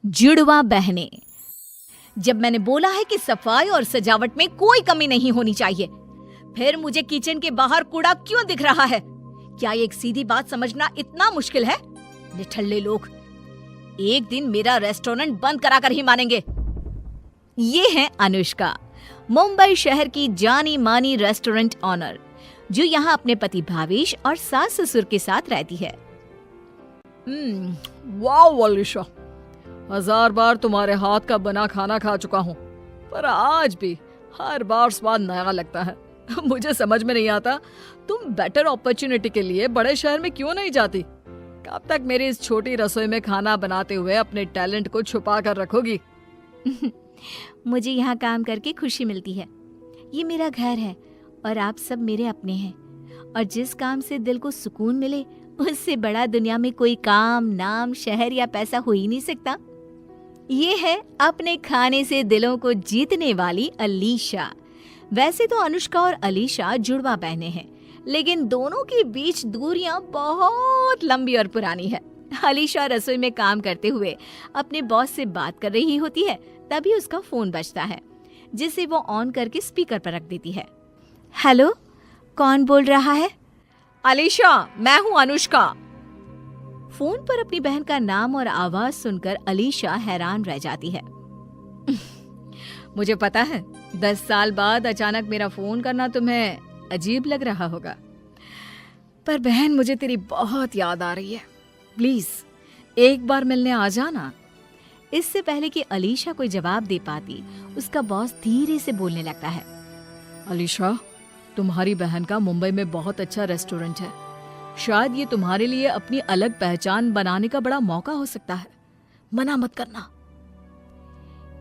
जुड़वा बहनें। जब मैंने बोला है कि सफाई और सजावट में कोई कमी नहीं होनी चाहिए, फिर मुझे किचन के बाहर कूड़ा क्यों दिख रहा है? क्या एक सीधी बात समझना इतना मुश्किल है? निठल्ले लोग, एक दिन मेरा रेस्टोरेंट बंद कराकर ही मानेंगे। ये है अनुष्का, मुंबई शहर की जानी मानी रेस्टोरेंट ऑनर, जो यहाँ अपने पति भावेश और सास ससुर के साथ रहती है। वाह अलीशा, 1000 बार तुम्हारे हाथ का बना खाना खा चुका हूँ, पर आज भी हर बार स्वाद नया लगता है। मुझे समझ में नहीं आता तुम बेटर अपॉर्चुनिटी के लिए बड़े शहर में क्यों नहीं जाती? कब तक मेरी इस छोटी रसोई में खाना बनाते हुए अपने टैलेंट को छुपा कर रखोगी? मुझे यहाँ काम करके खुशी मिलती है। ये मेरा घर है और आप सब मेरे अपने हैं, और जिस काम से दिल को सुकून मिले, उससे बड़ा दुनिया में कोई काम, नाम, शहर या पैसा हो ही नहीं सकता। ये है अपने खाने से दिलों को जीतने वाली अलीशा। वैसे तो अनुष्का और अलीशा जुड़वा बहनें हैं, लेकिन दोनों के बीच दूरियां बहुत लंबी और पुरानी है। अलीशा रसोई में काम करते हुए अपने बॉस से बात कर रही होती है, तभी उसका फोन बजता है, जिसे वो ऑन करके स्पीकर पर रख देती है। हेलो, कौन बोल रहा है? अलीशा, मैं हूँ अनुष्का। फोन पर अपनी बहन का नाम और आवाज सुनकर अलीशा हैरान रह जाती है। मुझे पता है 10 साल बाद अचानक मेरा फोन करना तुम्हें अजीब लग रहा होगा, पर बहन मुझे तेरी बहुत याद आ रही है। प्लीज एक बार मिलने आ जाना। इससे पहले कि अलीशा कोई जवाब दे पाती, उसका बॉस धीरे से बोलने लगता है। अलीशा, तुम्हारी बहन का मुंबई में बहुत अच्छा रेस्टोरेंट है। शायद ये तुम्हारे लिए अपनी अलग पहचान बनाने का बड़ा मौका हो सकता है। मना मत करना।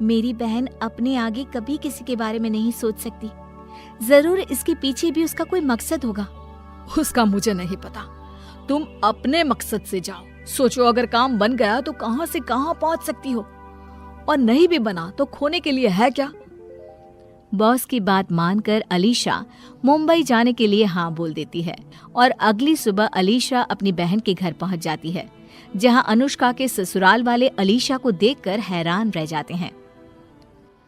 मेरी बहन अपने आगे कभी किसी के बारे में नहीं सोच सकती। जरूर इसके पीछे भी उसका कोई मकसद होगा। उसका मुझे नहीं पता। तुम अपने मकसद से जाओ। सोचो, अगर काम बन गया तो कहां से कहां पहुंच सकती हो, और नहीं भी बना तो खोने के लिए है क्या? बॉस की बात मानकर अलीशा मुंबई जाने के लिए हाँ बोल देती है, और अगली सुबह अलीशा अपनी बहन के घर पहुंच जाती है, जहां अनुष्का के ससुराल वाले अलीशा को देखकर हैरान रह जाते हैं।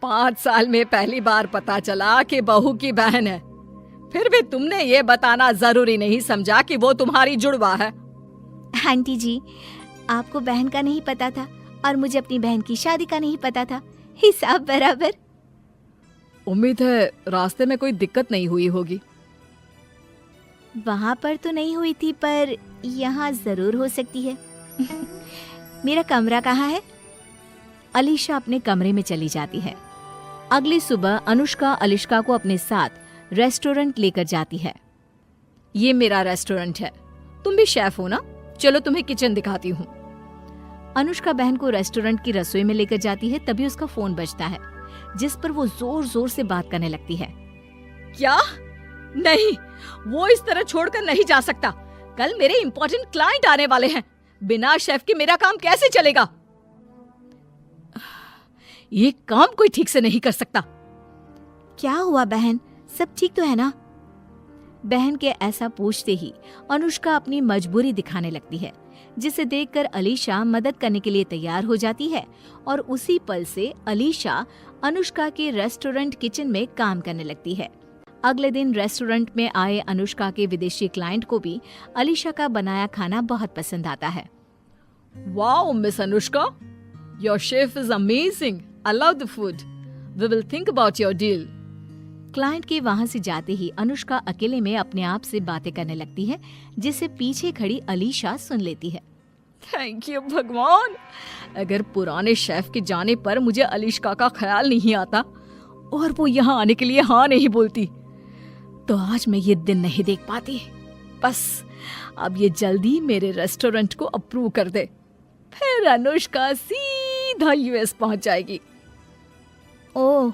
5 साल में पहली बार पता चला कि बहू की बहन है, फिर भी तुमने ये बताना जरूरी नहीं समझा कि वो तुम्हारी जुड़वा है। आंटी जी, आपको बहन का नहीं पता था और मुझे अपनी बहन की शादी का नहीं पता था। हिसाब बराबर। उम्मीद है रास्ते में कोई दिक्कत नहीं हुई होगी। वहां पर तो नहीं हुई थी, पर यहाँ जरूर हो सकती है। मेरा कमरा कहाँ है? अलीशा अपने कमरे में चली जाती है। अगली सुबह अनुष्का अलीशा को अपने साथ रेस्टोरेंट लेकर जाती है। ये मेरा रेस्टोरेंट है, तुम भी शेफ हो ना? चलो तुम्हें किचन दिखाती हूँ। अनुष्का बहन को रेस्टोरेंट की रसोई में लेकर जाती है, तभी उसका फोन बजता है, जिस पर वो जोर जोर से बात करने लगती है। क्या? नहीं, वो इस तरह छोड़कर नहीं जा सकता। कल मेरे इंपॉर्टेंट क्लाइंट आने वाले हैं। बिना शेफ के मेरा काम कैसे चलेगा? ये काम कोई ठीक से नहीं कर सकता। क्या हुआ बहन, सब ठीक तो है ना? बहन के ऐसा पूछते ही अनुष्का अपनी मजबूरी दिखाने लगती है, जिसे देखकर अलीशा मदद करने के लिए तैयार हो जाती है, और उसी पल से अलीशा अनुष्का के रेस्टोरेंट किचन में काम करने लगती है। अगले दिन रेस्टोरेंट में आए अनुष्का के विदेशी क्लाइंट को भी अलीशा का बनाया खाना बहुत पसंद आता है। Wow miss Anushka, your chef is amazing. I love the food. We will think about your deal. Client के वहां से जाते ही अनुष्का अकेले में अपने आप से बातें करने लगती है, जिसे पीछे खड़ी अलीशा सुन लेती है। थैंक यू भगवान, अगर पुराने शेफ के जाने पर मुझे अलीशा का ख्याल नहीं आता और वो यहाँ आने के लिए हाँ नहीं बोलती, तो आज मैं ये दिन नहीं देख पाती। बस अब ये जल्दी मेरे रेस्टोरेंट को अप्रूव कर दे, फिर अनुष्का सीधा यूएस पहुंच जाएगी। ओह,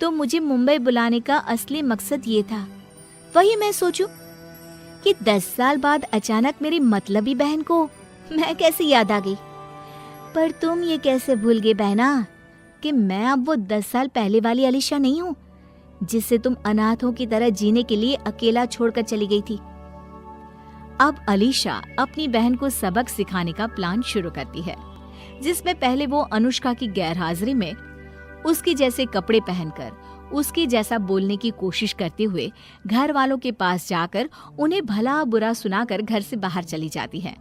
तो मुझे मुंबई बुलाने का असली मकसद ये था। वही मैं सोचूं कि 10 साल बाद अचानक मेरी मतलबी बहन को मैं कैसे याद आ गई। पर तुम ये कैसे भूल गए बहना कि मैं अब वो 10 साल पहले वाली अलीशा नहीं हूँ, जिससे तुम अनाथों की तरह जीने के लिए अकेला छोड़कर चली गई थी। अब अलीशा अपनी बहन को सबक सिखाने का प्लान शुरू करती है, जिसमें पहले वो अनुष्का की गैरहाजिरी में उसकी जैसे कपड़े पहनकर, उसकी जैसा बोलने की कोशिश करते हुए घर वालों के पास जाकर उन्हें भला बुरा सुनाकर घर से बाहर चली जाती है।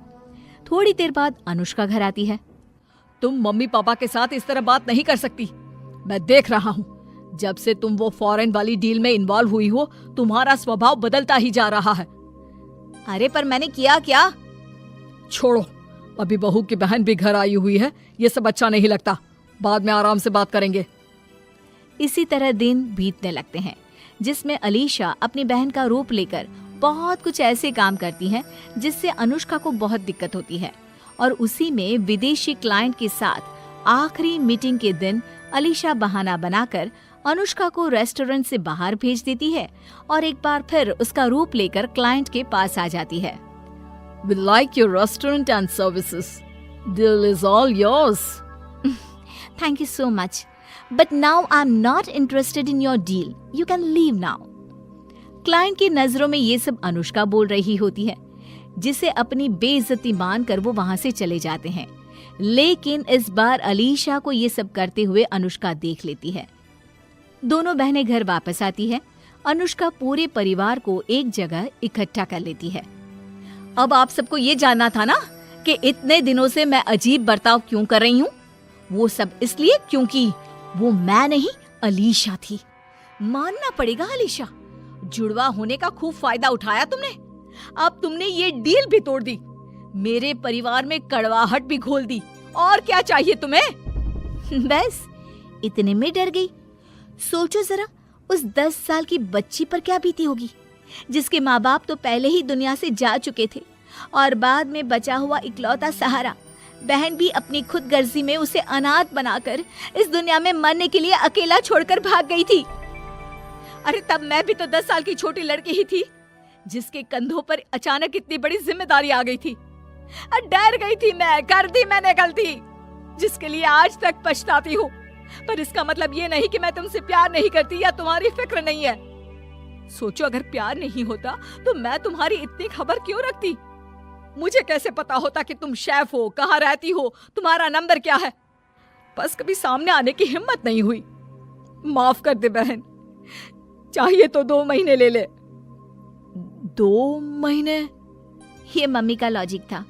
थोड़ी देर बाद अनुष्का घर आती है। तुम मम्मी पापा के साथ इस तरह बात नहीं कर सकती। मैं देख रहा हूँ, जब से तुम वो फॉरेन वाली डील में इन्वॉल्व हुई हो, तुम्हारा स्वभाव बदलता ही जा रहा है। अरे पर मैंने किया क्या? छोड़ो, अभी बहू की बहन भी घर आई हुई है, ये सब अच्छा नहीं लगता। बाद में आराम से बात करेंगे। इसी तरह दिन बीतने लगते हैं, जिसमें अलीशा अपनी बहन का रूप लेकर बहुत कुछ ऐसे काम करती है जिससे अनुष्का को बहुत दिक्कत होती है। और उसी में विदेशी क्लाइंट के साथ आखिरी मीटिंग के दिन अलीशा बहाना बनाकर अनुष्का को रेस्टोरेंट से बाहर भेज देती है और एक बार फिर उसका रूप लेकर क्लाइंट के पास आ जाती है। We like your restaurant and services. Deal is all yours. Thank you so much. But now I'm not interested in your deal. You can leave now. Client की नजरों में ये सब अनुष्का बोल रही होती है, जिसे अपनी बेइज्जती मानकर वो वहां से चले जाते हैं। लेकिन इस बार अलीशा को ये सब करते हुए अनुष्का देख लेती है। दोनों बहनें घर वापस आती है। अनुष्का पूरे परिवार को एक जगह इकट्ठा कर लेती है। अब आप सबको ये जानना था ना कि इतने दिनों से मैं अजीब बर्ताव क्यों कर रही हूँ। वो सब इसलिए क्योंकि वो मैं नहीं, अलीशा थी। मानना पड़ेगा अलीशा, जुड़वा होने का खूब फायदा उठाया तुमने। अब तुमने ये डील भी तोड़ दी, मेरे परिवार में कड़वाहट भी घोल दी। और क्या चाहिए तुम्हें? बस इतने में डर गई। सोचो जरा, उस 10 साल की बच्ची पर क्या बीती होगी, जिसके माँ बाप तो पहले ही दुनिया से जा चुके थे और बाद में बचा हुआ इकलौता सहारा बहन भी अपनी खुद गर्जी में उसे अनाथ बनाकर इस दुनिया में मरने के लिए अकेला छोड़कर भाग गई थी। अरे तब मैं भी तो 10 साल की छोटी लड़की ही थी, जिसके कंधों पर अचानक इतनी बड़ी जिम्मेदारी आ गई थी। डर गई थी मैं, कर दी मैंने गलती, जिसके लिए आज तक पछताती हूँ। पर इसका मतलब ये नहीं कि मैं तुमसे प्यार नहीं करती या तुम्हारी फिक्र नहीं है। सोचो, अगर प्यार नहीं होता तो मैं तुम्हारी इतनी खबर क्यों रखती? मुझे कैसे पता होता कि तुम शेफ हो, कहाँ रहती हो, तुम्हारा नंबर क्या है? बस कभी सामने आने की हिम्मत नहीं हुई। माफ कर दे बहन, चाहिए तो 2 महीने ले ले। 2 महीने? ये मम्मी का लॉजिक था।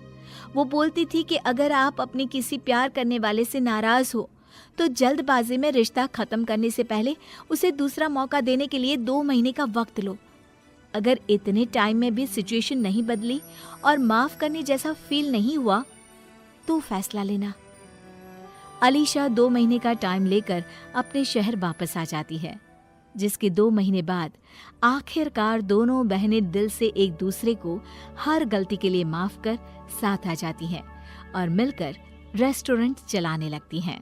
वो बोलती थी कि अगर आप अपने किसी प्यार करने वाले से नाराज हो तो जल्दबाजी में रिश्ता खत्म करने से पहले उसे दूसरा मौका देने के लिए 2 महीने का वक्त लो। अगर इतने टाइम में भी सिचुएशन नहीं बदली और माफ करने जैसा फील नहीं हुआ तो फैसला लेना। अलीशा 2 महीने का टाइम लेकर अपने शहर वापस आ जाती है, जिसके 2 महीने बाद आखिरकार दोनों बहनें दिल से एक दूसरे को हर गलती के लिए माफ कर साथ आ जाती हैं और मिलकर रेस्टोरेंट चलाने लगती हैं।